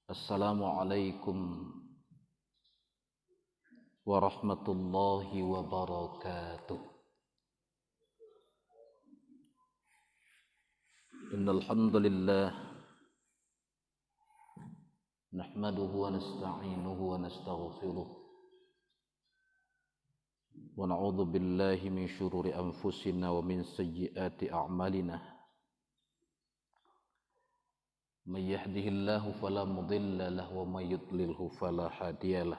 Assalamualaikum warahmatullahi wabarakatuh. Innal hamdalillah nahmaduhu wa nasta'inuhu wa nastaghfiruh wa na'udzu billahi min shururi anfusina wa min sayyiati a'malina. Man yahdihillahu fala mudilla lahu wa man yudlilhu fala hadiyalah.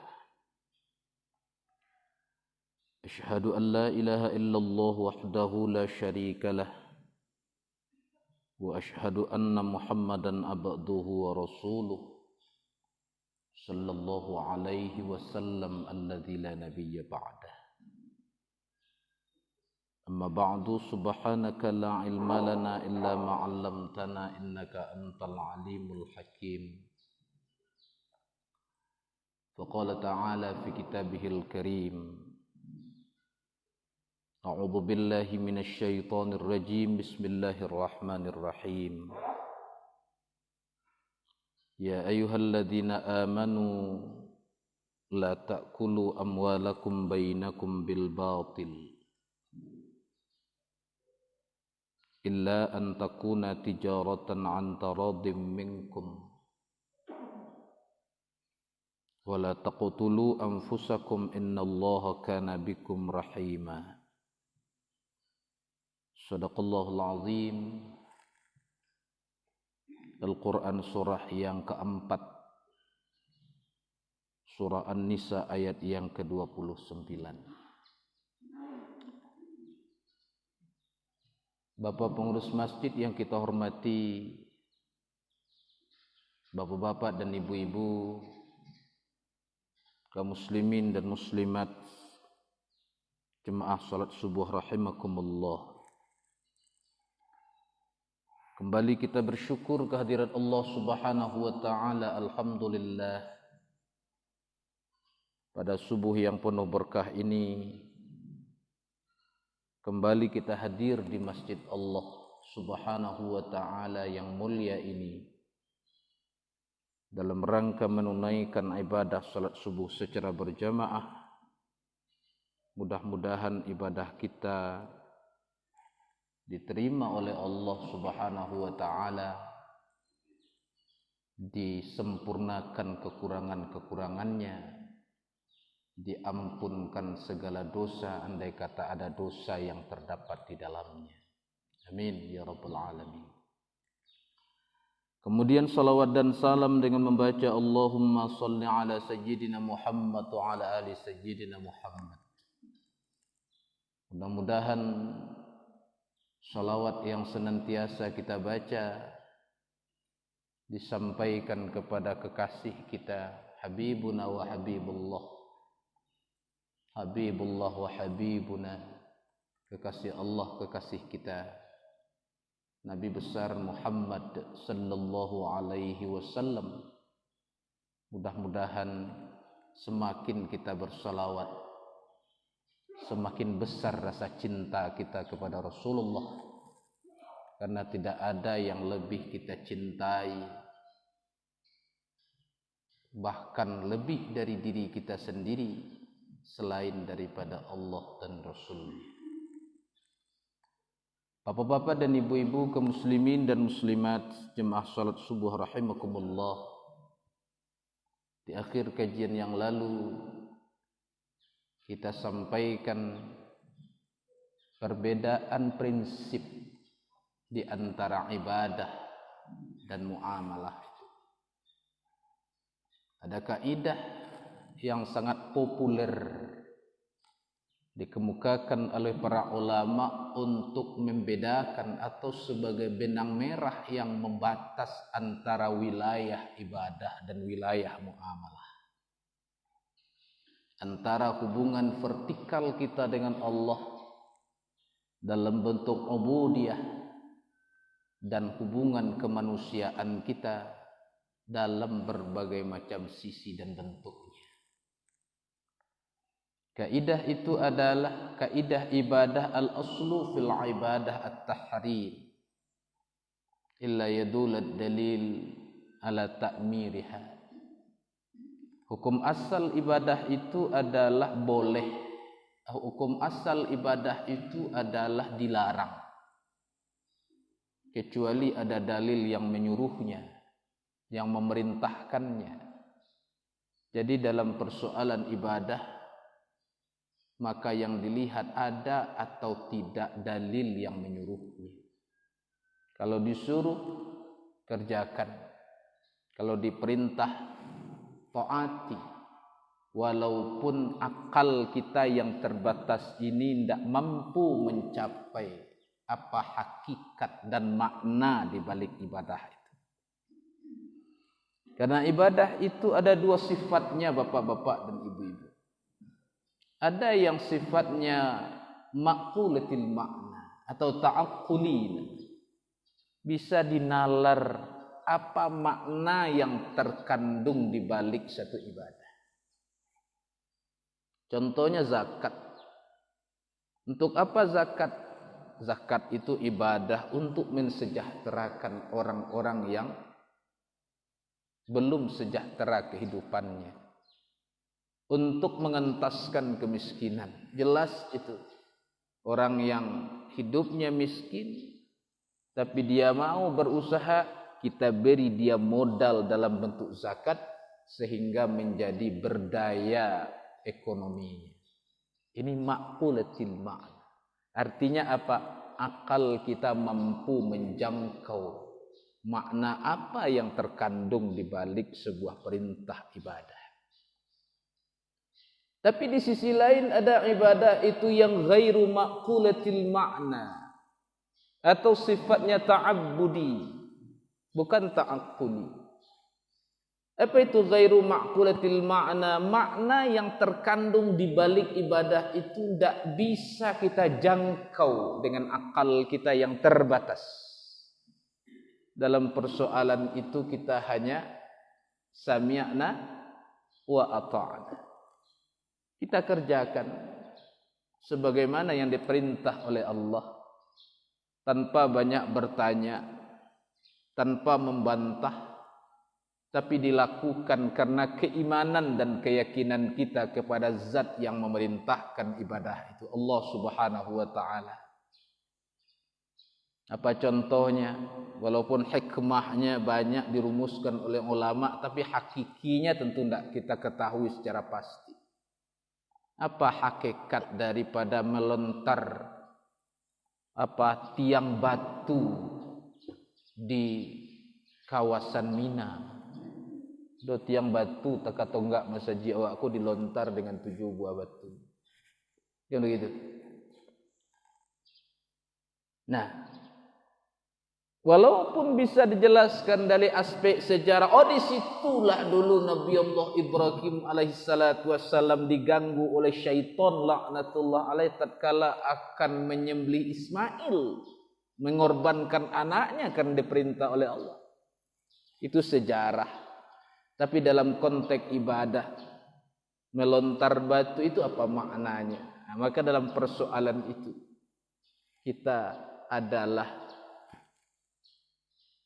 Asyhadu an la ilaha illallah wahdahu la syarika lah wa asyhadu anna Muhammadan abduhu wa rasuluh sallallahu alaihi wasallam alladzi la nabiyya ba'dah. Amma ba'du, subhanaka la ilma lana illa ma 'allamtana innaka antal alimul hakim. Faqala ta'ala fi kitabihil karim, a'udzu billahi minasy syaithanir rajim, bismillahirrahmanirrahim. Ya ayyuhalladzina amanu la ta'kulu amwalakum bainakum bil batil illa an takuna tijaratan an taradim minkum wa la taqtulu anfusakum innallaha kana bikum rahima. Shadaqallahul azim. Al-Quran surah yang keempat, surah An-Nisa ayat yang ke-29. Bapak pengurus masjid yang kita hormati, bapak-bapak dan ibu-ibu, kaum muslimin dan muslimat, jemaah salat subuh rahimakumullah. Kembali kita bersyukur kehadirat Allah Subhanahu wa taala. Alhamdulillah, pada subuh yang penuh berkah ini kembali kita hadir di masjid Allah Subhanahu wa ta'ala yang mulia ini dalam rangka menunaikan ibadah salat subuh secara berjamaah. Mudah-mudahan ibadah kita diterima oleh Allah Subhanahu wa ta'ala, disempurnakan kekurangan-kekurangannya, diampunkan segala dosa andai kata ada dosa yang terdapat di dalamnya. Amin ya rabbal alamin. Kemudian salawat dan salam dengan membaca Allahumma salli ala sayyidina Muhammad wa ala ali sayyidina Muhammad. Mudah-mudahan salawat yang senantiasa kita baca disampaikan kepada kekasih kita, Habibuna wa Habibullah, Habibullah wa Habibuna, kekasih Allah, kekasih kita, Nabi besar Muhammad sallallahu alaihi wasallam. Mudah-mudahan semakin kita bersalawat, semakin besar rasa cinta kita kepada Rasulullah, karena tidak ada yang lebih kita cintai, bahkan lebih dari diri kita sendiri, selain daripada Allah dan Rasul. Bapak-bapak dan ibu-ibu, kaum muslimin dan muslimat, jemaah salat subuh rahimakumullah. Di akhir kajian yang lalu kita sampaikan perbedaan prinsip di antara ibadah dan muamalah. Ada kaidah yang sangat populer dikemukakan oleh para ulama untuk membedakan atau sebagai benang merah yang membatas antara wilayah ibadah dan wilayah muamalah, antara hubungan vertikal kita dengan Allah dalam bentuk ubudiyah dan hubungan kemanusiaan kita dalam berbagai macam sisi dan bentuknya. Kaidah itu adalah kaidah ibadah al-aslu fil ibadah at-tahrim illa yadul ad-dalil ala ta'miriha. Hukum asal ibadah itu adalah boleh. Hukum asal ibadah itu adalah dilarang, kecuali ada dalil yang menyuruhnya, yang memerintahkannya. Jadi dalam persoalan ibadah, maka yang dilihat ada atau tidak dalil yang menyuruhnya. Kalau disuruh, kerjakan. Kalau diperintah, taati. Walaupun akal kita yang terbatas ini tidak mampu mencapai apa hakikat dan makna di balik ibadah itu. Karena ibadah itu ada dua sifatnya, bapak-bapak dan ibu-ibu. Ada yang sifatnya maqulatil makna atau ta'aqqulin. Bisa dinalar apa makna yang terkandung di balik satu ibadah. Contohnya zakat. Untuk apa zakat? Zakat itu ibadah untuk mensejahterakan orang-orang yang belum sejahtera kehidupannya, untuk mengentaskan kemiskinan. Jelas itu. Orang yang hidupnya miskin tapi dia mau berusaha, kita beri dia modal dalam bentuk zakat sehingga menjadi berdaya ekonominya. Ini maqulatil ma'na. Artinya apa? Akal kita mampu menjangkau makna apa yang terkandung di balik sebuah perintah ibadah. Tapi di sisi lain ada ibadah itu yang ghairu maqulatil ma'na, atau sifatnya ta'abbudi, bukan ta'aqquli. Apa itu ghairu ma'qulatil ma'na? Makna yang terkandung di balik ibadah itu tidak bisa kita jangkau dengan akal kita yang terbatas. Dalam persoalan itu kita hanya sami'na wa ata'na. Kita kerjakan sebagaimana yang diperintah oleh Allah, tanpa banyak bertanya, tanpa membantah, tapi dilakukan karena keimanan dan keyakinan kita kepada zat yang memerintahkan ibadah itu, Allah Subhanahu wa ta'ala. Apa contohnya? Walaupun hikmahnya banyak dirumuskan oleh ulama, tapi hakikinya tentu tidak kita ketahui secara pasti. Apa hakikat daripada melontar tiang batu di kawasan Mina? Do tiang batu tak atau enggak masaji awakku dilontar dengan 7 buah batu. Yang begitu. Nah, walaupun bisa dijelaskan dari aspek sejarah, disitulah dulu Nabi Allah Ibrahim alaihissalatu wassalam diganggu oleh syaitan laknatullah alaih tatkala akan menyembelih Ismail, mengorbankan anaknya kan diperintah oleh Allah. Itu sejarah. Tapi dalam konteks ibadah, melontar batu itu apa maknanya? Nah, maka dalam persoalan itu kita adalah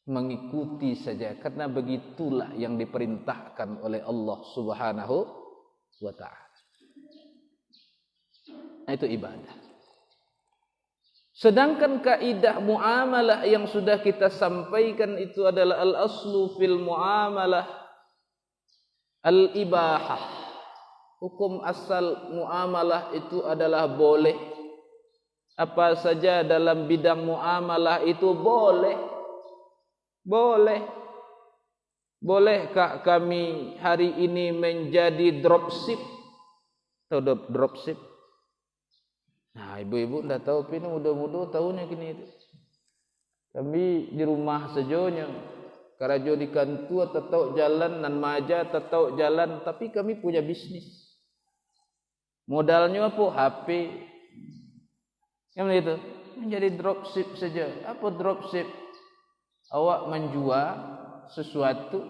mengikuti saja, karena begitulah yang diperintahkan oleh Allah Subhanahu wa ta'ala. Nah, itu ibadah. Sedangkan kaidah muamalah yang sudah kita sampaikan itu adalah al-aslu fil muamalah al-ibahah. Hukum asal muamalah itu adalah boleh. Apa saja dalam bidang muamalah itu boleh. Boleh. Bolehkah kami hari ini menjadi dropship? Tahu dropship? Nah, ibu-ibu tidak tahu, tapi muda-muda tahunya kini itu. Kami di rumah sajonya, karajo di kantor tetau jalan, nan maja tetau jalan, tapi kami punya bisnis. Modalnya apa? HP. Yang itu menjadi dropship saja. Apa dropship? Awak menjual sesuatu,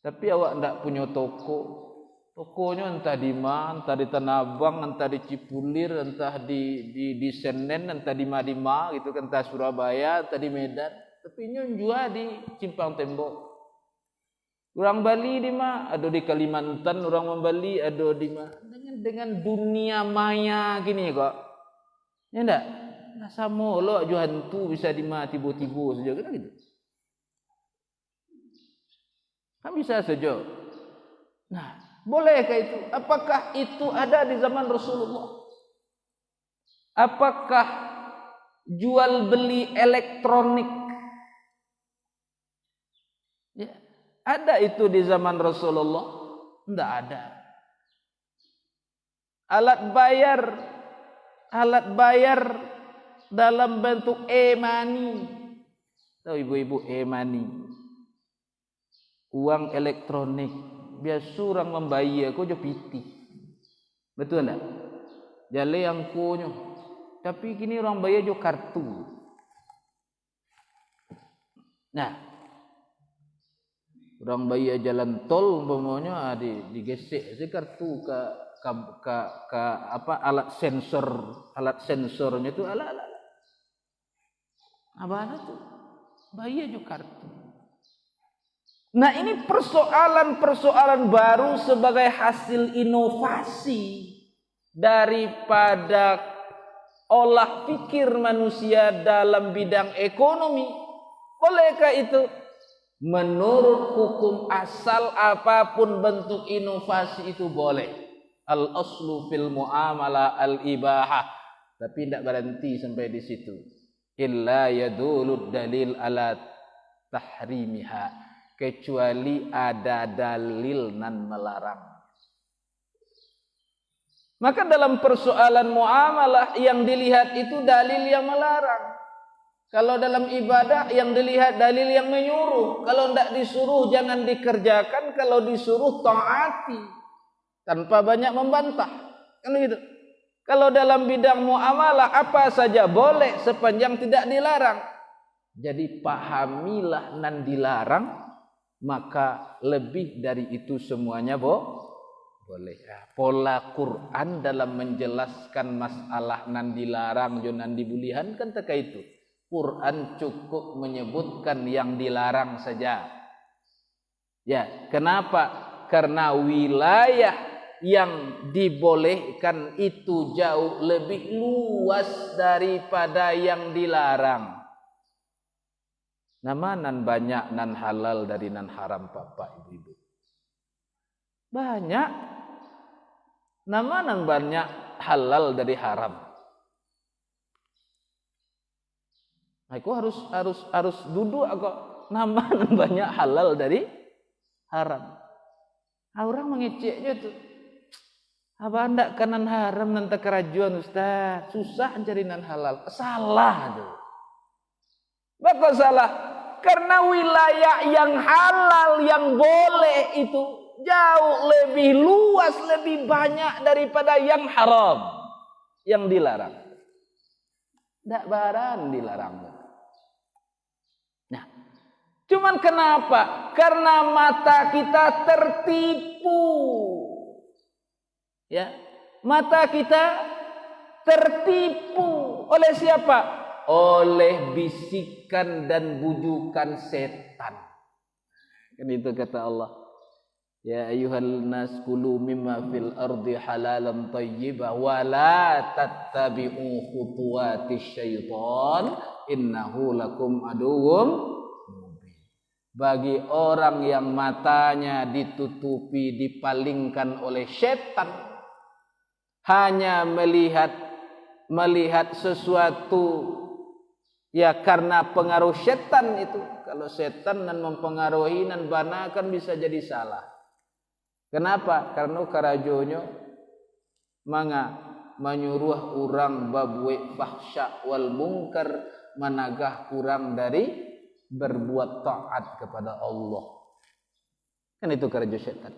tapi awak tidak punya toko. Tokonya entah di mana, entah di Tanah Abang, entah di Cipulir, entah di Senen, entah di Madima, gitu kan, entah Surabaya, entah di Medan. Tapi jual di Simpang Tembok. Orang Bali di mah, ada di Kalimantan orang Bali, ada di mah dengan dunia maya gini kok. Ya enggak? Nah sama lo jo hantu bisa di mah tiba-tiba saja kan gitu. Kan bisa saja. Nah, bolehkah itu? Apakah itu ada di zaman Rasulullah? Apakah jual beli elektronik? Ya, ada itu di zaman Rasulullah? Tidak ada. Alat bayar dalam bentuk e-money. Tahu ibu-ibu e-money? Uang elektronik. Biasa orang membayar kau jo piti. Betul enggak? Jale yang konyo. Tapi kini orang bayar jo kartu. Nah, orang bayar jalan tol umpamanya digesek si kartu ke apa alat sensornya itu ala apa tuh bayar jo kartu. Nah ini persoalan baru sebagai hasil inovasi daripada olah pikir manusia dalam bidang ekonomi. Bolehkah itu? Menurut hukum asal apapun bentuk inovasi itu boleh. Al-aslu fil muamalah al-ibahah. Tapi tidak berhenti sampai di situ. Illa yadulud dalil ala tahrimiha. Kecuali ada dalil nan melarang. Maka dalam persoalan muamalah yang dilihat itu dalil yang melarang. Kalau dalam ibadah yang dilihat dalil yang menyuruh. Kalau tidak disuruh jangan dikerjakan. Kalau disuruh taati. Tanpa banyak membantah. Kan gitu. Kalau dalam bidang muamalah apa saja boleh sepanjang tidak dilarang. Jadi pahamilah nan dilarang. Maka lebih dari itu semuanya boleh. Pola Quran dalam menjelaskan masalah nan dilarang dan dibulihan kan teka itu. Quran cukup menyebutkan yang dilarang saja. Ya, kenapa? Karena wilayah yang dibolehkan itu jauh lebih luas daripada yang dilarang. Nama nan banyak nan halal dari nan haram bapak ibu. Banyak. Nama nan banyak halal dari haram. Aku harus duduk kok. Nama nan banyak halal dari haram. Orang mengeceknya tuh. Apa anda kanan haram nanti kerajuan Ustaz. Susah cari nan halal. Salah tuh. Bakal salah. Karena wilayah yang halal, yang boleh itu jauh lebih luas, lebih banyak daripada yang haram, yang dilarang. Tidak baran dilarang. Nah, cuman kenapa? Karena mata kita tertipu. Ya, mata kita tertipu oleh siapa? Oleh bisikan dan bujukan setan. Kan itu kata Allah. Ya ayyuhal nas kulu mimma fil ardi halalan thayyibah wa la tattabi'u khutuwatis syaitan innahu lakum aduwwum mubin. Bagi orang yang matanya ditutupi, dipalingkan oleh setan, hanya melihat sesuatu ya karena pengaruh setan itu. Kalau setan dan mempengaruhi dan bana kan bisa jadi salah. Kenapa? Karena karajonyo menyuruh orang babwe fahsya wal mungkar, menagah kurang dari berbuat taat kepada Allah. Kan itu karajo setan.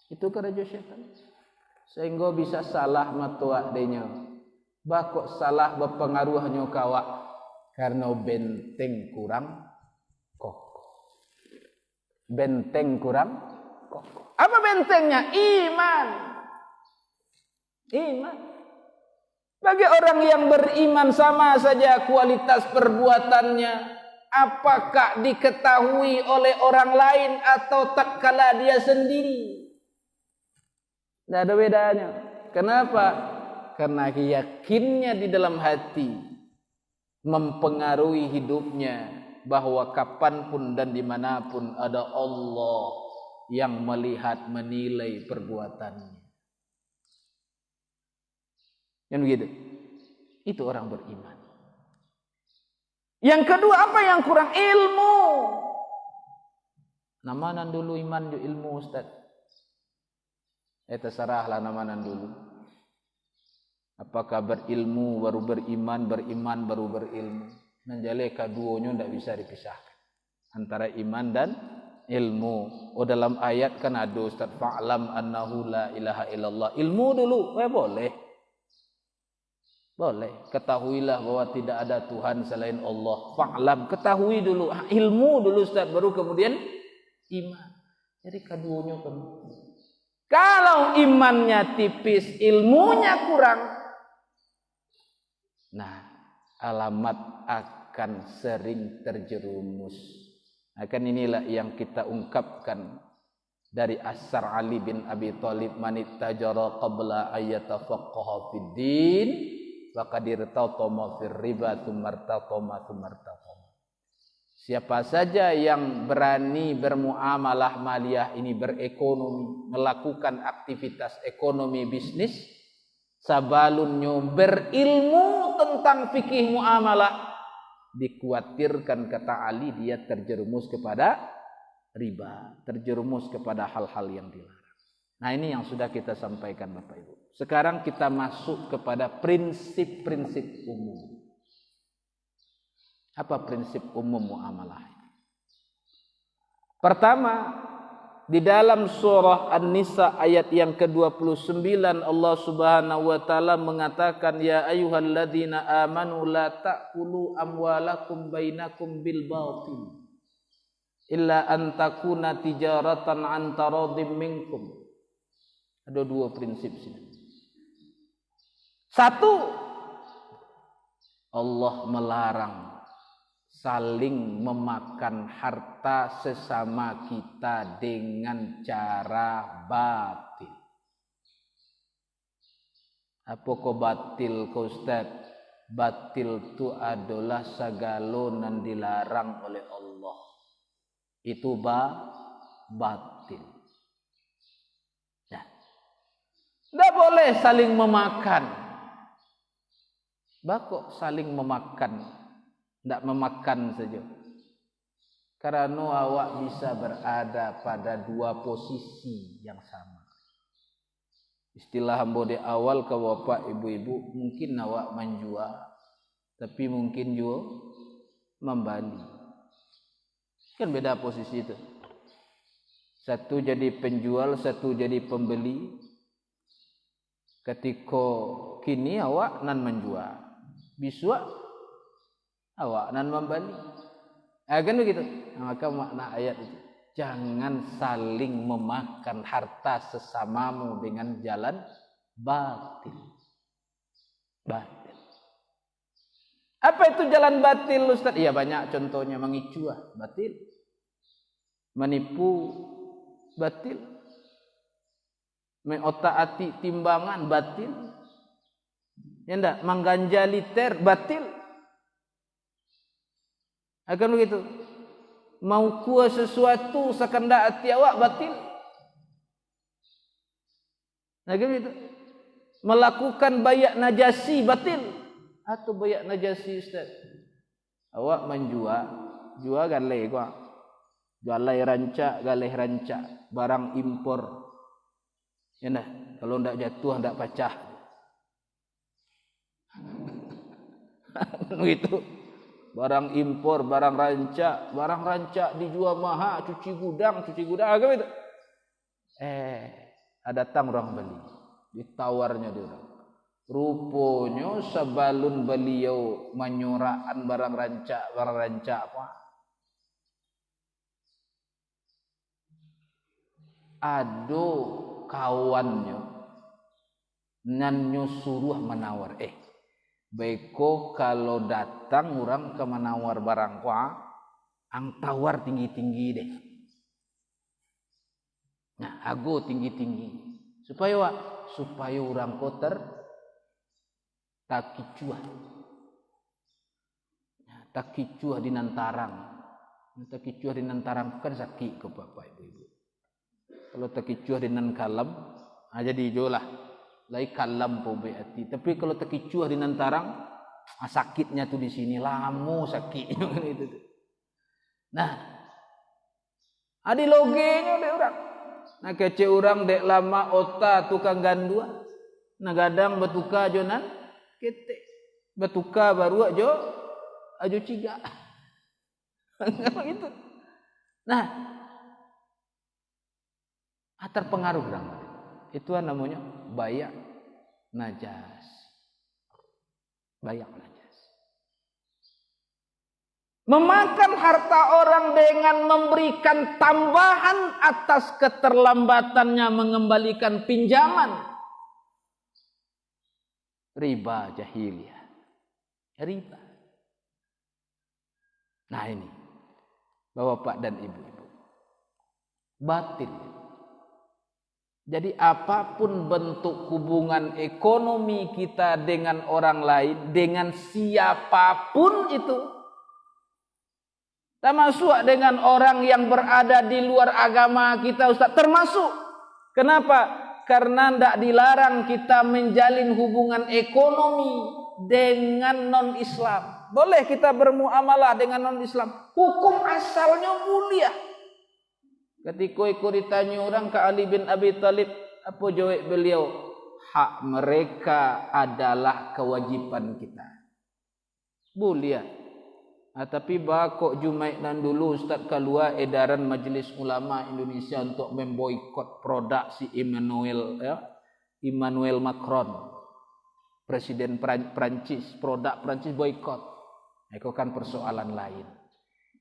Itu karajo setan. Sehingga bisa salah matua denyo. Bakok salah berpengaruhnya kawak. Karena benteng kurang kokoh. Benteng kurang kokoh. Apa bentengnya? Iman. Iman. Bagi orang yang beriman sama saja kualitas perbuatannya apakah diketahui oleh orang lain atau tatkala dia sendiri. Tidak ada bedanya. Kenapa? Karena yakinnya di dalam hati mempengaruhi hidupnya, bahwa kapanpun dan dimanapun ada Allah yang melihat, menilai perbuatannya. Yang begitu. Itu orang beriman. Yang kedua, apa yang kurang? Ilmu. Namanan dulu iman ju ilmu, Ustaz. Terserahlah namanan dulu. Apakah berilmu baru beriman, beriman baru berilmu. Nanjale kaduanya tidak bisa dipisahkan antara iman dan ilmu. Oh, dalam ayat kan ada, Ustaz, fa'lam annahu la ilaha illallah. Ilmu dulu, boleh. Boleh. Ketahuilah bahwa tidak ada Tuhan selain Allah. Fa'lam, ketahui dulu. Ilmu dulu, Ustaz, baru kemudian iman. Jadi kaduanya kan. Kalau imannya tipis, ilmunya kurang, nah, alamat akan sering terjerumus. Akan inilah yang kita ungkapkan dari asar Ali bin Abi Thalib, manittajara qabla ayyatafaqqaha fid din faqad irtatama fir riba tsummartatama. Siapa saja yang berani bermuamalah maliyah ini, berekonomi, melakukan aktivitas ekonomi bisnis, sabalunnya berilmu tentang fikih muamalah, dikhawatirkan kata Ali dia terjerumus kepada riba, terjerumus kepada hal-hal yang dilarang. Nah, ini yang sudah kita sampaikan Bapak Ibu. Sekarang kita masuk kepada prinsip-prinsip umum. Apa prinsip umum muamalah? Pertama, di dalam surah An-Nisa ayat yang ke-29 Allah Subhanahu wa taala mengatakan, ya ayyuhalladzina amanu la ta'kulu amwalakum bainakum bil batil illa an takuna tijaratan an taradim minkum. Ada dua prinsip sini. Satu, Allah melarang saling memakan harta sesama kita dengan cara batil. Apa kok batil kau Ustaz? Batil itu adalah segala yang dilarang oleh Allah. Itu batil. Nah, tidak boleh saling memakan. Bakok saling memakan. Tidak memakan saja. Karena awak bisa berada pada dua posisi yang sama. Istilah hamba di awal ke bapak ibu-ibu, mungkin awak menjual, tapi mungkin juga membeli. Kan beda posisi itu. Satu jadi penjual, satu jadi pembeli. Ketika kini awak nan menjual, besok awak nan membeli. Kan begitu. Maka makna ayat itu, jangan saling memakan harta sesamamu dengan jalan batil. Batil. Apa itu jalan batil, Ustaz? Iya, banyak contohnya. Mengicuah, batil. Menipu, batil. Mengotak-atik timbangan, batil. Ya enggak? Mengganja liter, batil. Akan begitu. Mau kuah sesuatu sekendak hati awak, batil. Akan begitu. Melakukan bayak najasi, batil. Atau bayak najasi, Ustaz? Awak jual galai kuah. Galai rancak, barang impor. Ya nah, kalau ndak jatuh ndak pecah. Begitu. Barang impor, barang rancak dijual mahal, cuci gudang, apa itu? Datang orang beli, ditawarnya dia orang. Rupanya sebelum beliau menyurahkan barang rancak apa? Ada kawannya nanyo suruh menawar. Baiko kalau datang orang ke menawar barang kuah, ang tawar tinggi-tinggi deh. Nah, ago tinggi-tinggi. Supaya orang kotor tak kicuah. Tak kicuah di nantarang. Tak kicuah di nantarang kan sakit ke bapak ibu. Kalau tak kicuah di nan kalam, jadi jolah. Lai kalam po beati. Tapi kalau tak kicuah di nantarang, sakitnya tuh di sini lamu sakitnya gitu. Nah, adi logenya deh orang. Nah kece orang dek lama ota tukang gandua. Nah gadang betuka jonan kete. Betuka baru ajo ciga. Gitu. Nah, terpengaruh orang. Itu namanya bayak najas. Bayak najas. Memakan harta orang dengan memberikan tambahan atas keterlambatannya mengembalikan pinjaman. Riba jahiliyah. Riba. Nah ini. Bapak dan ibu-ibu. Batil. Jadi apapun bentuk hubungan ekonomi kita dengan orang lain. Dengan siapapun itu. Termasuk dengan orang yang berada di luar agama kita Ustaz. Termasuk. Kenapa? Karena tidak dilarang kita menjalin hubungan ekonomi dengan non-Islam. Boleh kita bermuamalah dengan non-Islam. Hukum asalnya mulia. Ketika ikut ditanya orang ke Ali bin Abi Thalib. Apa jawab beliau? Hak mereka adalah kewajiban kita. Mulia. Tapi bakok Jumaid dan dulu Ustaz keluar edaran Majelis Ulama Indonesia untuk memboikot produk si Emmanuel Macron, Presiden Prancis, produk Prancis boikot. Itu kan persoalan lain.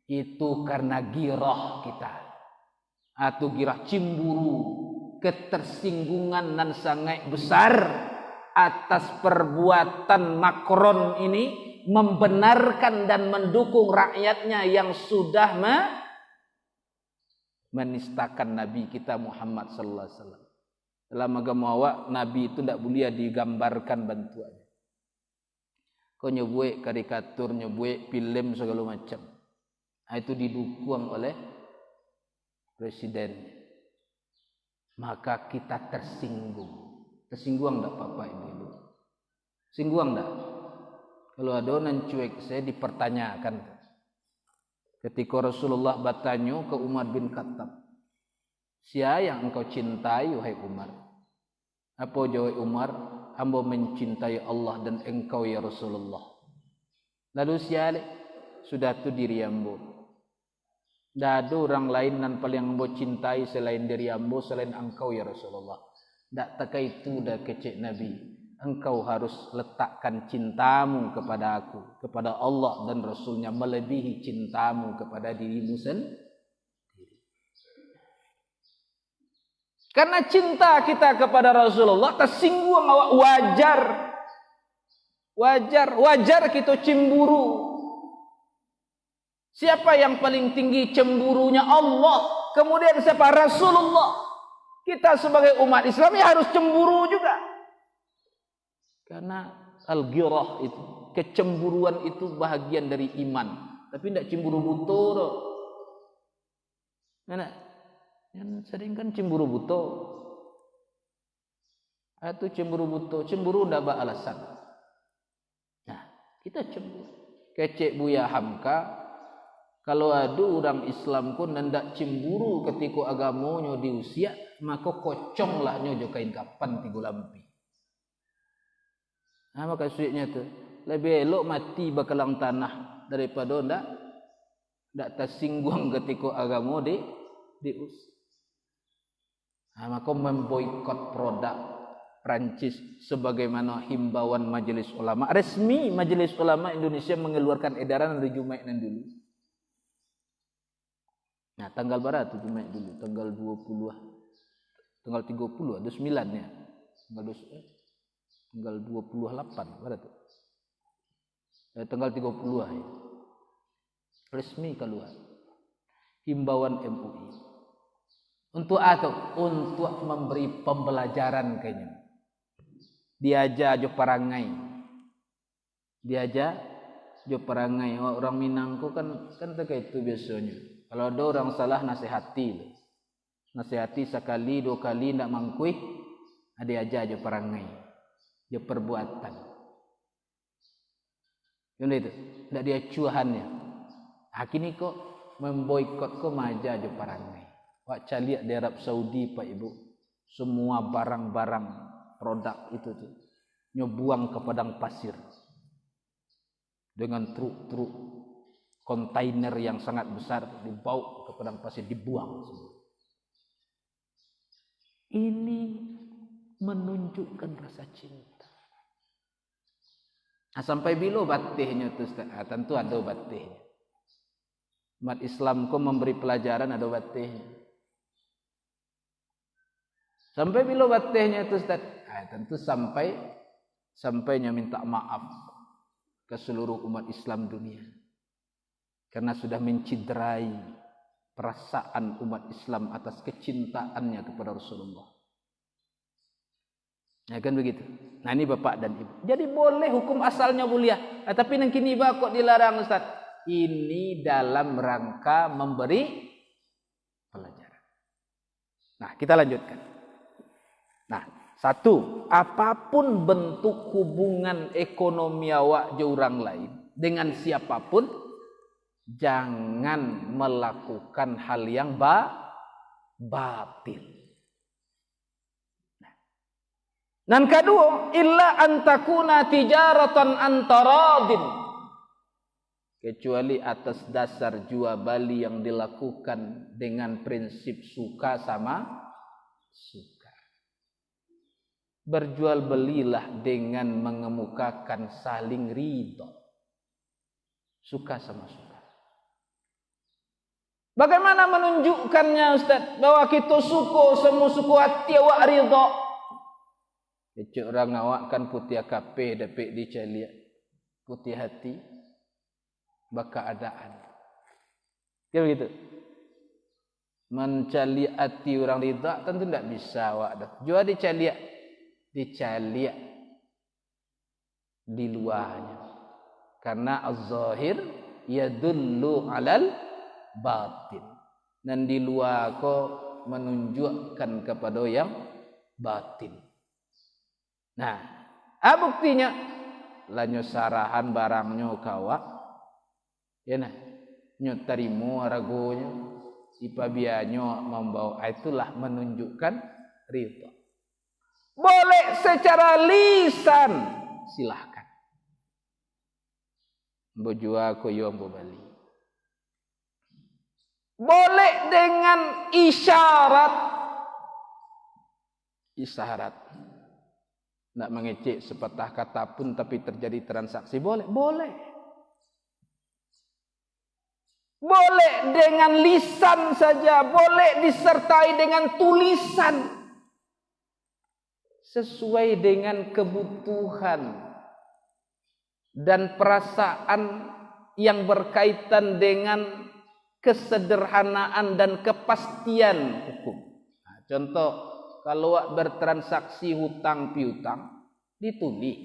Itu karena girah kita, atau girah cemburu, ketersinggungan dan sangat besar atas perbuatan Macron ini. Membenarkan dan mendukung rakyatnya yang sudah menistakan Nabi kita Muhammad sallallahu alaihi wasallam. Dalam agama awak Nabi itu tidak boleh digambarkan bantuannya. Kau nyebuik karikatur, nyebuik film segala macam. Itu didukung oleh presiden. Maka kita tersinggung. Tersinggung tak Bapak Ibu? Singgung tak? Kalau ada orang cuek saya dipertanyakan. Ketika Rasulullah bertanya ke Umar bin Khattab. Siapa yang engkau cintai wahai Umar? Apa jawab Umar? Hamba mencintai Allah dan engkau ya Rasulullah. Lalu siapa? Sudah tu diri hamba. Tidak ada orang lain yang paling hamba cintai selain diri hamba, selain engkau ya Rasulullah. Tak tak itu dah kecik Nabi. Engkau harus letakkan cintamu kepada aku, kepada Allah dan Rasulnya melebihi cintamu kepada dirimu sendiri. Karena cinta kita kepada Rasulullah tersinggung awak wajar kita cemburu. Siapa yang paling tinggi cemburunya? Allah. Kemudian siapa? Rasulullah. Kita sebagai umat Islam ya harus cemburu juga. Karena al-ghirah itu, kecemburuan itu bahagian dari iman. Tapi tidak cemburu buto. Karena yang sering kan cemburu buto. Itu cemburu buto, cemburu tidak beralasan. Nah, kita cemburu. Kecek Buya Hamka, kalau ada orang Islam pun tidak cemburu ketika agamanya diusia, maka koconglah nyojo kain kapan tiga lampi. Maka suiknya tu lebih elok mati bakalang tanah daripada ndak tersinggung ketika agama dius. Maka memboikot produk Prancis sebagaimana himbauan Majelis Ulama. Resmi Majelis Ulama Indonesia mengeluarkan edaran dari Jumaid dan dulu. Nah, tanggal berapa tu Jumaid dulu? Tanggal 20. Tanggal 30 ada 9 ya. Tanggal 28 berapa tu? Tanggal 30 ya. Resmi keluar. himbauan MUI. Untuk apa? Untuk memberi pembelajaran kayaknya. Diajar jo perangai. Diajar jo perangai. Orang Minangku kan terkait itu biasanya. Kalau ada orang salah nasihati. Nasihati sekali, dua kali ndak mangkui, ada aja jo perangai. Jo perbuatan. Yang itu, ndak dia cuahannya. Kini kok memboikot kok maja jo perangai. Wak caliak di Arab Saudi Pak Ibu, semua barang-barang produk itu tuh nyobuang ke padang pasir dengan truk-truk kontainer yang sangat besar dibawa ke padang pasir, dibuang semua. Ini menunjukkan rasa cinta. Sampai bila batihnya tuh tentu ada batihnya. Umat Islam kok memberi pelajaran ada batihnya. Sampai bila batihnya itu Ustaz? Tentu sampainya minta maaf ke seluruh umat Islam dunia. Karena sudah menciderai perasaan umat Islam atas kecintaannya kepada Rasulullah. Ya kan begitu. Nah ini Bapak dan Ibu. Jadi boleh hukum asalnya boleh. Tapi nang kini kok dilarang Ustaz? Ini dalam rangka memberi pelajaran. Nah kita lanjutkan. Nah, satu, apapun bentuk hubungan ekonomi awak je orang lain dengan siapapun, jangan melakukan hal yang batil. Dan kedua, illa antakuna tijaratan antaradin. Kecuali atas dasar jual beli yang dilakukan dengan prinsip suka sama suka. Berjual belilah dengan mengemukakan saling ridho. Suka sama suka. Bagaimana menunjukkannya Ustaz? Bahwa kita suka semua suku hati awak ridho. Kecik orang awak kan putih akape dapat dicaliak. Putih hati. Keadaan. Ya begitu. Mencaliak hati orang ridho tentu tidak bisa awak dah. Jua dicaliak di luarnya. Karena az-zahir yadullu 'alal batin. Dan di luar kau menunjukkan kepada yang batin. Nah, buktinya lanyo sarahan barangnya kawak. Ya nah, nyo tarimo ragonya, ipabianyo membawa, itulah menunjukkan ridha. Boleh secara lisan, silahkan. Bojua koyo bali. Boleh dengan isyarat. Isyarat. Tidak mengecek sepatah kata pun tapi terjadi transaksi. Boleh. Boleh. Boleh dengan lisan saja. Boleh disertai dengan tulisan. Sesuai dengan kebutuhan dan perasaan yang berkaitan dengan kesederhanaan dan kepastian hukum. Nah, contoh, kalau bertransaksi hutang piutang, ditulis.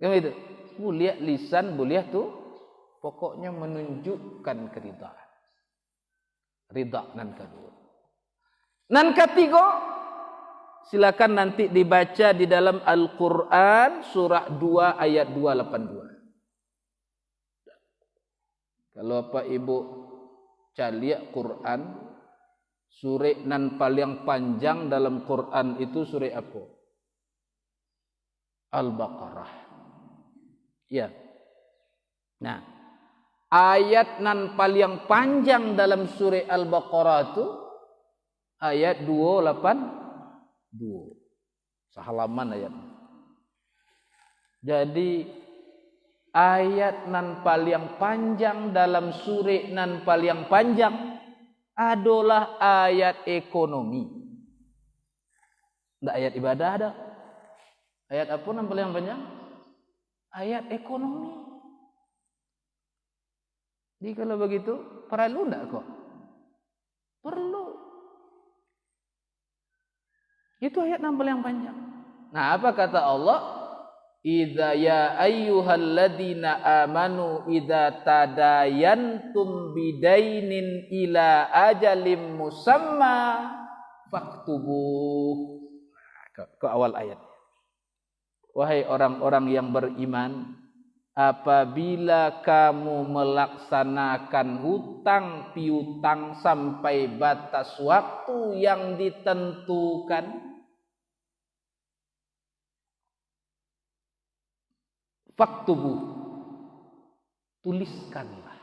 Kamu itu, boleh lisan, boleh tuh, pokoknya menunjukkan keridhaan. Ridha dan kedua. Dan ketiga, silakan nanti dibaca di dalam Al-Quran surah 2 ayat 282. Kalau Pak Ibu caliak Quran, surah nan paling panjang dalam Quran itu surah apa? Al-Baqarah. Ya. Nah, ayat nan paling panjang dalam surah Al-Baqarah itu ayat 282. Sehalaman ayat. Jadi ayat nan paling panjang dalam surah nan paling panjang adalah ayat ekonomi. Tidak ayat ibadah ada. Ayat apa nan paling panjang? Ayat ekonomi. Jadi kalau begitu perlu enggak kok? Perlu. Itu ayat 60 yang panjang. Nah, apa kata Allah? Idza ya ayyuhalladzina amanu idza tadayantum bidainin ila ajalim musamma faktubuh. Ke awal ayat. Wahai orang-orang yang beriman, apabila kamu melaksanakan hutang piutang sampai batas waktu yang ditentukan, faktubuh, tuliskanlah.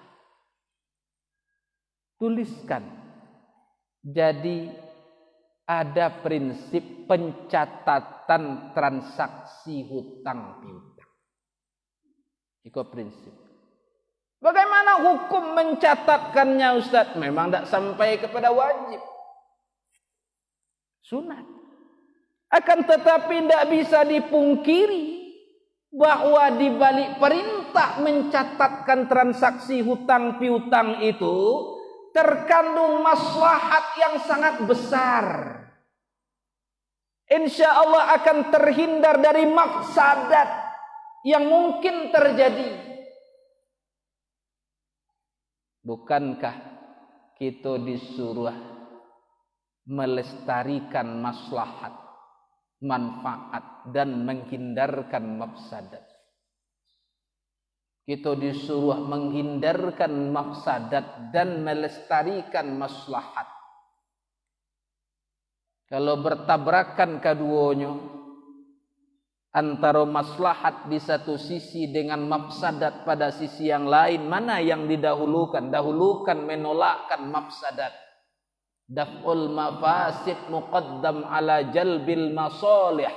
Tuliskan. Jadi ada prinsip pencatatan transaksi hutang piutang. Itu prinsip. Bagaimana hukum mencatatkannya, Ustaz? Memang tidak sampai kepada wajib. Sunat. Akan tetapi tidak bisa dipungkiri bahwa di balik perintah mencatatkan transaksi hutang piutang itu terkandung maslahat yang sangat besar. Insya Allah akan terhindar dari mafsadat yang mungkin terjadi. Bukankah kita disuruh melestarikan maslahat, manfaat dan menghindarkan mafsadat? Kita disuruh menghindarkan mafsadat dan melestarikan maslahat. Kalau bertabrakan keduanya, antara maslahat di satu sisi dengan mafsadat pada sisi yang lain, mana yang didahulukan? Dahulukan menolakkan mafsadat. Daf'ul mafasid muqaddam ala jalbil masalih.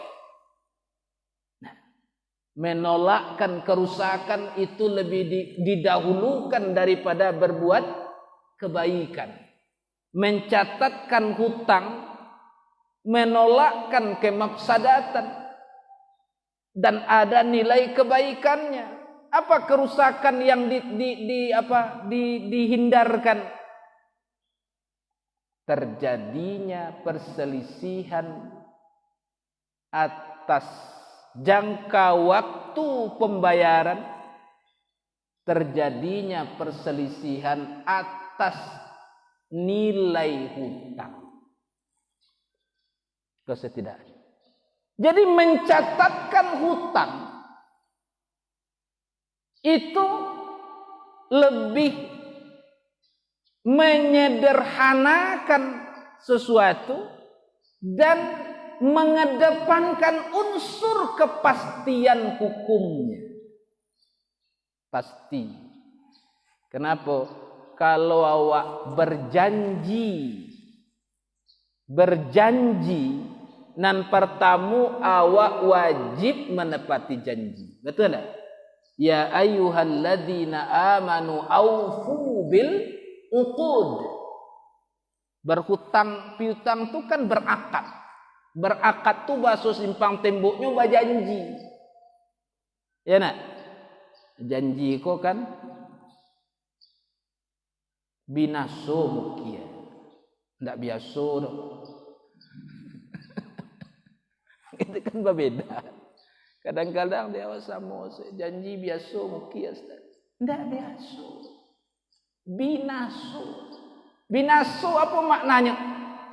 Menolakkan kerusakan itu lebih didahulukan daripada berbuat kebaikan. Mencatatkan hutang, menolakkan kemafsadatan, dan ada nilai kebaikannya. Apa kerusakan yang dihindarkan? Terjadinya perselisihan atas jangka waktu pembayaran, terjadinya perselisihan atas nilai hutang. Kesetidaknya. Jadi mencatatkan hutang itu lebih menyederhanakan sesuatu dan mengedepankan unsur kepastian hukumnya. Pasti. Kenapa? Kalau awak berjanji nan pertamu awak wajib menepati janji. Betul tak? Ya ayyuhalladzina amanu aufu bil uqud. Berhutang piutang itu kan berakad. Berakad tu bahasa simpang temboknya berjanji. Ya nak? Janji kau kan binaso mukia. Ndak biasa dok. Itu kan berbeda. Kadang-kadang dia sama janji biasa mukia. Ndak biasa. Binaso. Binaso apa maknanya?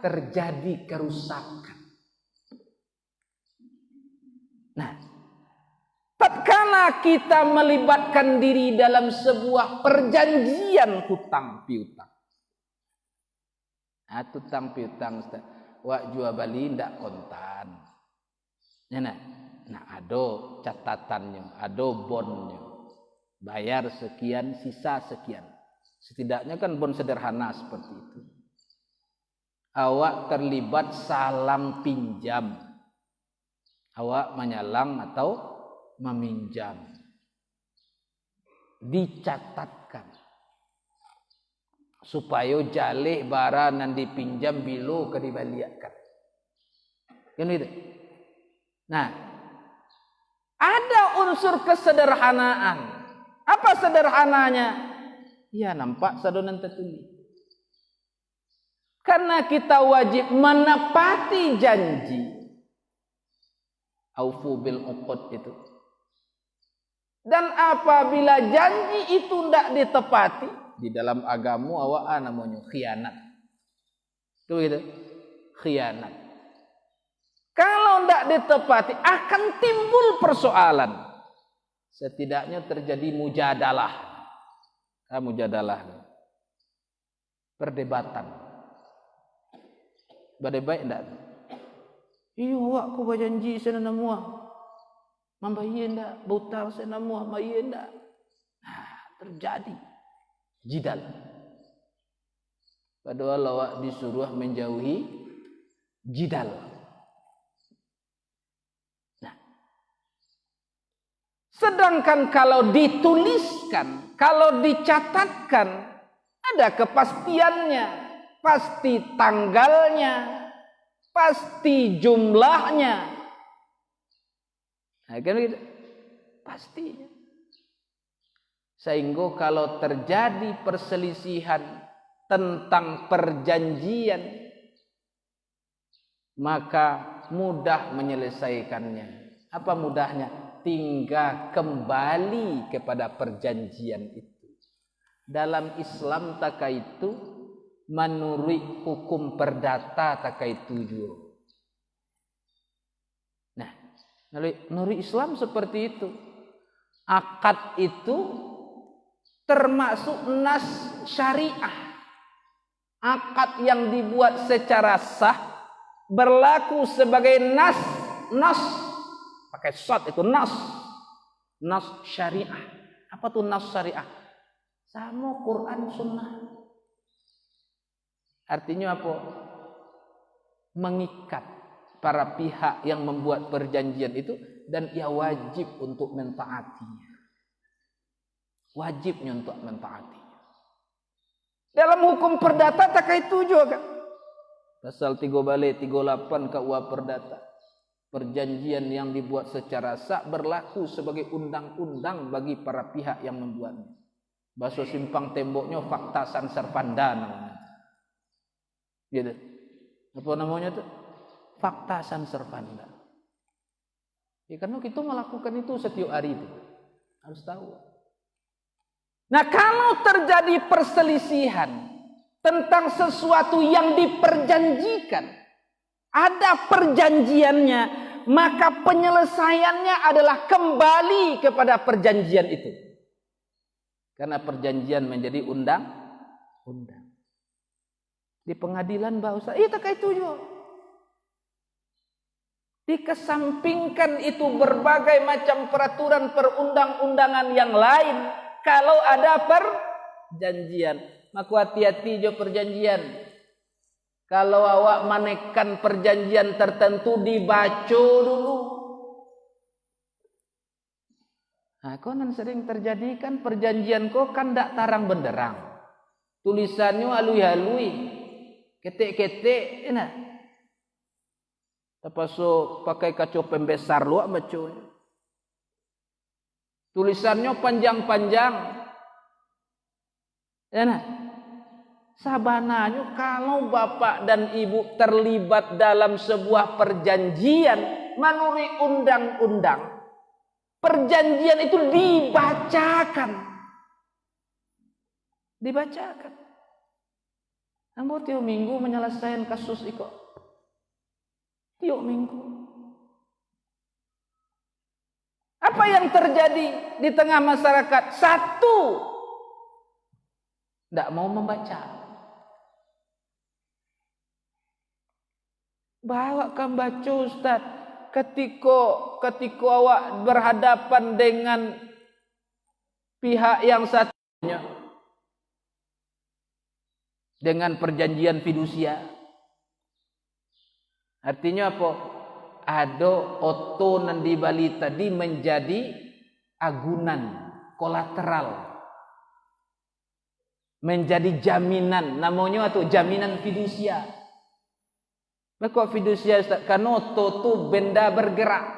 Terjadi kerusakan. Nah, tatkala kita melibatkan diri dalam sebuah perjanjian hutang piutang. Nah, hutang piutang, wak jual beli ndak kontan. Nah, ada catatannya, ada bondnya. Bayar sekian, sisa sekian. Setidaknya kan bond sederhana seperti itu. Awak terlibat salam pinjam. Awak menyalang atau meminjam. Dicatatkan. Supaya jalih barang yang dipinjam bilo ke dibaliakan. Kan itu? Nah, ada unsur kesederhanaan. Apa sederhananya? Ya nampak sadonan tertuli. Karena kita wajib menepati janji. Aufu bil uqud itu. Dan apabila janji itu tidak ditepati, di dalam agama awak namanya khianat. Itu gitu. Khianat. Kalau tidak ditepati akan timbul persoalan. Setidaknya terjadi mujadalah. Mujadalah. Perdebatan. Berdebat tidak? Iya, awak ku berjanji saya nak muah. Mambaye ndak, butal saya nak muah, mambaye ndak. Terjadi jidal. Padahal awak disuruh menjauhi jidal. Nah, sedangkan kalau dituliskan, kalau dicatatkan, ada kepastiannya, pasti tanggalnya, pasti jumlahnya. Nah, kan gitu. Pastinya. Sehingga kalau terjadi perselisihan tentang perjanjian, maka mudah menyelesaikannya. Apa mudahnya? Tinggal kembali kepada perjanjian itu. Dalam Islam taka itu menurut hukum perdata taka itu juga. Nah, menurut Islam seperti itu. Akad itu termasuk nas syariah. Akad yang dibuat secara sah berlaku sebagai nas pakai shot itu nas syariah. Apa tuh nas syariah? Sama Quran Sunnah. Artinya apa? Mengikat para pihak yang membuat perjanjian itu dan ia wajib untuk mentaatinya. Wajibnya untuk mentaatinya. Dalam hukum perdata tak itu juga. Pasal 3 balik 38 KUA Perdata. Perjanjian yang dibuat secara sah berlaku sebagai undang-undang bagi para pihak yang membuatnya. Bahasa simpang temboknya fakta Sanserpanda namanya. Gitu. Apa namanya tuh? Fakta Sanserpanda. Ya, karena kita melakukan itu setiap hari itu. Harus tahu. Nah, kalau terjadi perselisihan tentang sesuatu yang diperjanjikan, ada perjanjiannya, maka penyelesaiannya adalah kembali kepada perjanjian itu. Karena perjanjian menjadi undang-undang. Di pengadilan bahasa, tak itu juga. Dikesampingkan itu berbagai macam peraturan perundang-undangan yang lain. Kalau ada perjanjian, maka hati-hati jo perjanjian. Kalau awak menekan perjanjian tertentu dibaca dulu. Nah, konon sering terjadi kan perjanjian kok kan ndak tarang benderang. Tulisannya halui-halui, ketik-ketik, nah. Terpaksa pakai kaca pembesar luak macam. Tulisannya panjang-panjang. Ya nah. Sabananya kalau bapak dan ibu terlibat dalam sebuah perjanjian menurut undang-undang, perjanjian itu dibacakan. Dibacakan. Namun tiap minggu menyelesaikan kasus itu. Tiap minggu. Apa yang terjadi di tengah masyarakat? Satu, tidak mau membaca. Bawa kan baca Ustaz. Ketika awak berhadapan dengan pihak yang satunya dengan perjanjian fidusia. Artinya apa? Ada oto nandi bali tadi menjadi agunan kolateral, menjadi jaminan, namanya atau jaminan fidusia. Maka fidusia karena oto tu benda bergerak.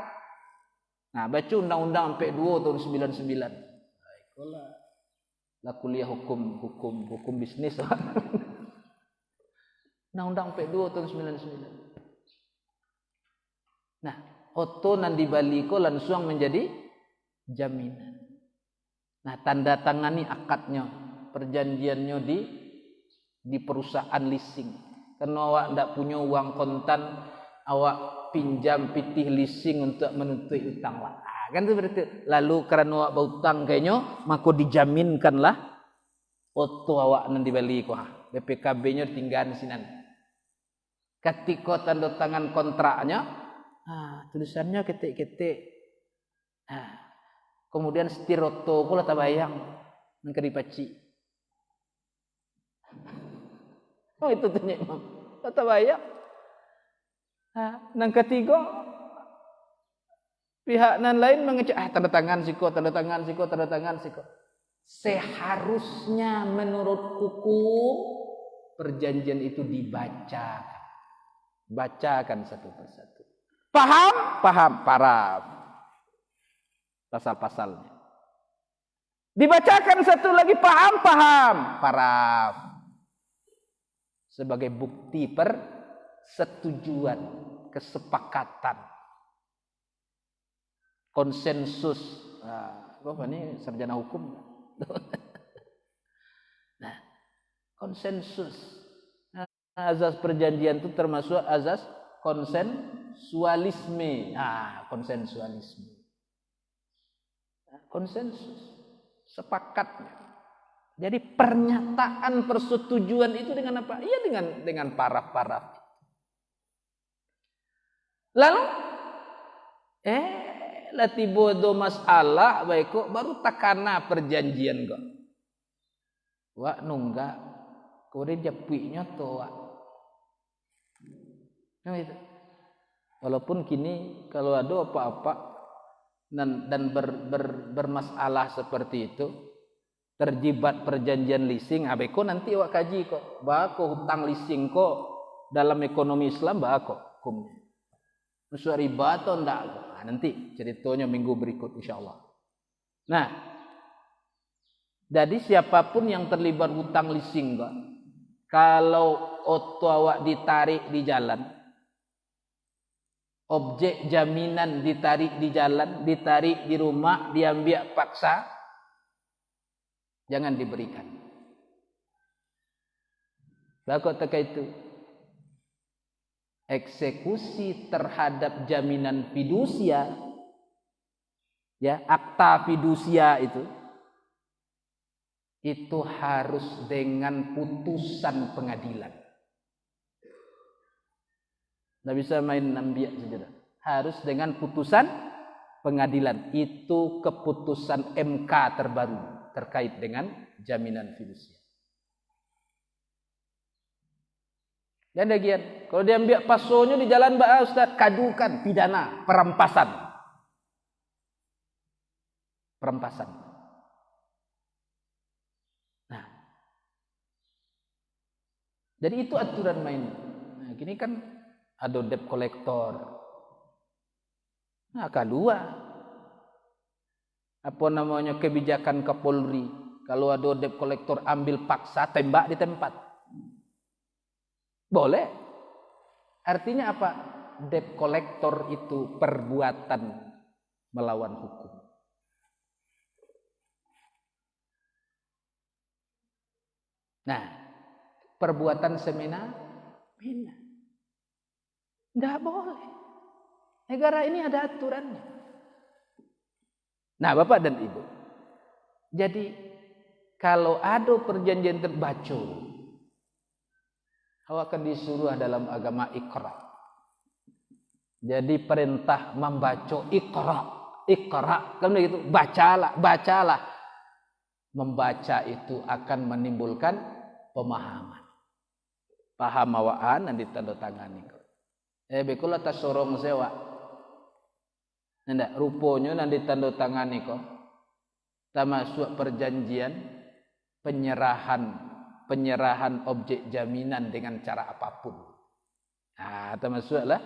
Nah, baca undang-undang 42 tahun 99. lah kuliah hukum bisnis. Undang-undang P2 tahun 99. Nah, oto nan dibaliko langsung menjadi jaminan. Nah, tanda tangani akadnya, perjanjiannya di perusahaan leasing. Karena awak ndak punya uang kontan, awak pinjam pitih leasing untuk menuntut utang lah. Kan itu berarti. Lalu karena awak berutang kayaknya, maka dijaminkanlah oto awak nan dibaliko. BPKB-nya tinggal sinan. Ketika tanda tangan kontraknya, tulisannya ketik-ketik. Kemudian setir oto kula tabayang nang dipaci. Oh itu tuh Imam. Tabayang. Nang ketiga pihak nan lain mengecek tanda tangan siko. Seharusnya menurut hukum perjanjian itu bacakan satu persatu. Paham? Paraf. Pasal-pasalnya. Dibacakan satu lagi paham. Paraf. Sebagai bukti persetujuan, kesepakatan, konsensus. Apa ini sarjana hukum? Nah, konsensus. Azas perjanjian itu termasuk azas konsensualisme. Konsensus. Sepakatnya. Jadi pernyataan persetujuan itu dengan apa? Iya dengan paraf-paraf. Lalu latibodo masalah baik kok baru takana perjanjian kok. Wak nunggak kemudian japuinya to wak. Nah itu. Walaupun kini kalau ada apa-apa dan bermasalah seperti itu, terjibat perjanjian leasing, abeko nanti awak kaji kok. Bako hutang leasing kok dalam ekonomi Islam bako hukumnya. Musuh riba atau enggak? Nanti ceritanya minggu berikut insyaallah. Nah, jadi siapapun yang terlibat hutang leasing kok, kalau oto awak ditarik di jalan, objek jaminan ditarik di jalan, ditarik di rumah, diambil paksa, jangan diberikan. Bakal teka itu. Eksekusi terhadap jaminan fidusia, ya, akta fidusia itu harus dengan putusan pengadilan. Nggak bisa main nambiak saja. Harus dengan putusan pengadilan. Itu keputusan MK terbaru terkait dengan jaminan fidusia. Dan bagian, kalau dia ambil pasonya di jalan Ustaz, kadukan pidana perampasan. Nah, jadi itu aturan main. Nah, gini kan ada debt collector. Nah, kedua, apa namanya kebijakan Kapolri, kalau ada debt collector ambil paksa, tembak di tempat. Boleh. Artinya apa? Debt collector itu perbuatan melawan hukum. Nah, perbuatan semena-mena. Enggak boleh. Negara ini ada aturannya. Nah, Bapak dan Ibu. Jadi, kalau ada perjanjian terbaca, awak akan disuruh dalam agama Iqra. Jadi perintah membaca Iqra. Kan begitu, bacalah. Membaca itu akan menimbulkan pemahaman. Paham awaan dan ditandatangani. Bekulah tas sorong sewa. Ndak rupanya nan ditandatangani kok. Termasuk perjanjian penyerahan objek jaminan dengan cara apapun. Nah, termasuklah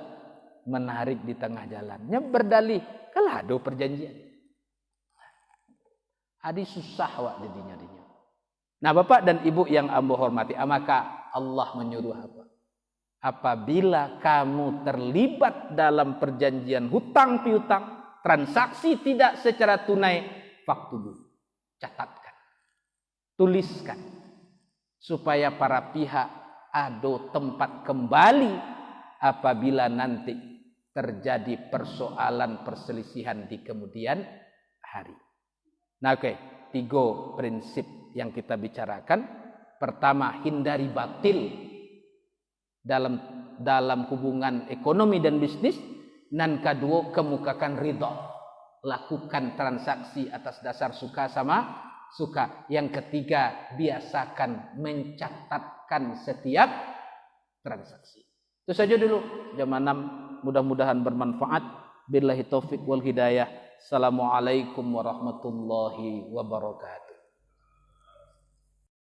menarik di tengah jalannya berdalih kalau ada perjanjian. Adi susah wak jadinya. Nah, Bapak dan Ibu yang ambo hormati, maka Allah menyuruh apa? Apabila kamu terlibat dalam perjanjian hutang piutang, transaksi tidak secara tunai, faktubu, catatkan, tuliskan, supaya para pihak ada tempat kembali apabila nanti terjadi persoalan perselisihan di kemudian hari. Nah, oke, 3 prinsip yang kita bicarakan. Pertama, hindari batil dalam hubungan ekonomi dan bisnis. Dan kedua, kemukakan ridha. Lakukan transaksi atas dasar suka sama suka. Yang ketiga, biasakan mencatatkan setiap transaksi. Itu saja dulu jam 6. Mudah-mudahan bermanfaat. Billahi taufik wal hidayah. Assalamualaikum warahmatullahi wabarakatuh.